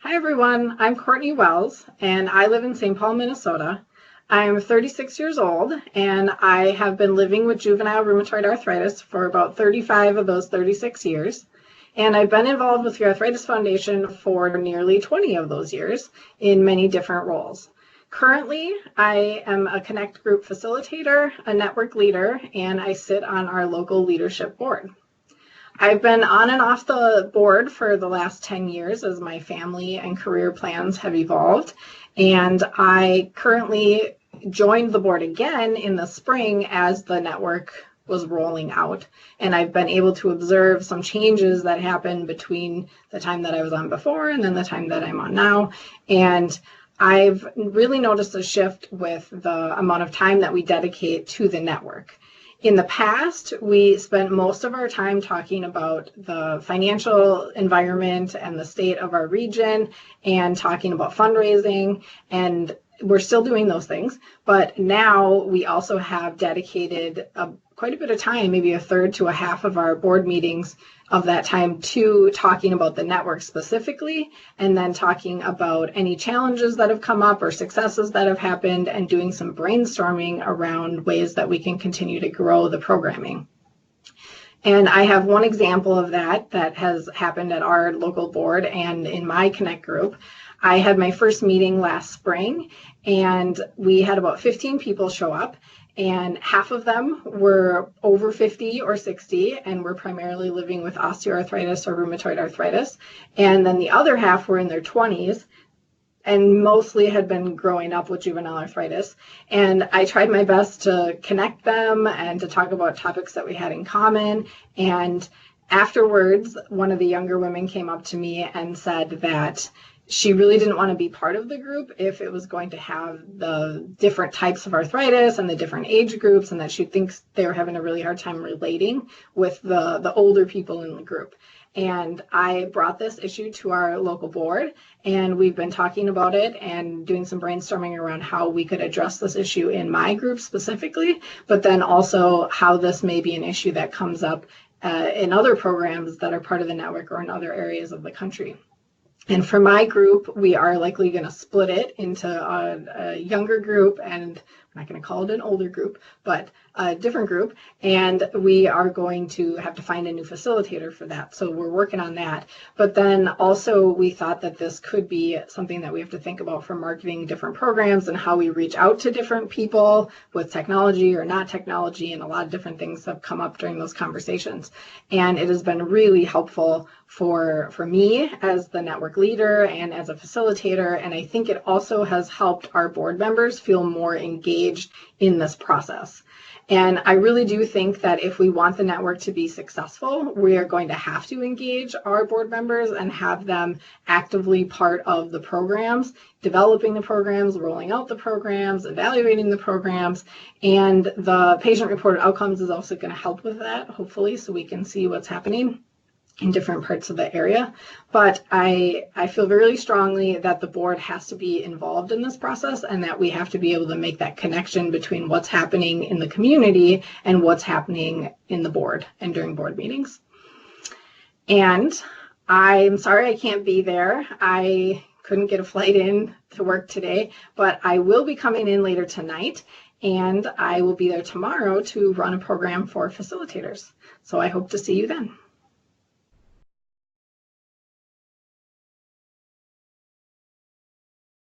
Hi everyone, I'm Courtney Wells and I live in St. Paul, Minnesota. I'm 36 years old and I have been living with juvenile rheumatoid arthritis for about 35 of those 36 years. And I've been involved with the Arthritis Foundation for nearly 20 of those years in many different roles. Currently, I am a Connect group facilitator, a network leader, and I sit on our local leadership board. I've been on and off the board for the last 10 years as my family and career plans have evolved. And I currently joined the board again in the spring as the network was rolling out. And I've been able to observe some changes that happened between the time that I was on before and then the time that I'm on now. And I've really noticed a shift with the amount of time that we dedicate to the network. In the past, we spent most of our time talking about the financial environment and the state of our region and talking about fundraising, and we're still doing those things, but now we also have dedicated quite a bit of time, maybe a third to a half of our board meetings of that time to talking about the network specifically, and then talking about any challenges that have come up or successes that have happened and doing some brainstorming around ways that we can continue to grow the programming. And I have one example of that has happened at our local board and in my Connect group. I had my first meeting last spring and we had about 15 people show up. And half of them were over 50 or 60 and were primarily living with osteoarthritis or rheumatoid arthritis. And then the other half were in their 20s and mostly had been growing up with juvenile arthritis. And I tried my best to connect them and to talk about topics that we had in common. And afterwards, one of the younger women came up to me and said that she really didn't want to be part of the group if it was going to have the different types of arthritis and the different age groups, and that she thinks they were having a really hard time relating with the older people in the group. And I brought this issue to our local board, and we've been talking about it and doing some brainstorming around how we could address this issue in my group specifically, but then also how this may be an issue that comes up in other programs that are part of the network or in other areas of the country. And for my group, we are likely going to split it into a younger group, and I'm not going to call it an older group, but a different group, and we are going to have to find a new facilitator for that. So we're working on that. But then also we thought that this could be something that we have to think about for marketing different programs and how we reach out to different people with technology or not technology, and a lot of different things have come up during those conversations. And it has been really helpful for me as the network leader and as a facilitator, and I think it also has helped our board members feel more engaged in this process. And I really do think that if we want the network to be successful, we are going to have to engage our board members and have them actively part of the programs, developing the programs, rolling out the programs, evaluating the programs, and the patient-reported outcomes is also going to help with that, hopefully, so we can see what's happening in different parts of the area. But I feel really strongly that the board has to be involved in this process and that we have to be able to make that connection between what's happening in the community and what's happening in the board and during board meetings. And I'm sorry I can't be there. I couldn't get a flight in to work today, but I will be coming in later tonight, and I will be there tomorrow to run a program for facilitators. So I hope to see you then.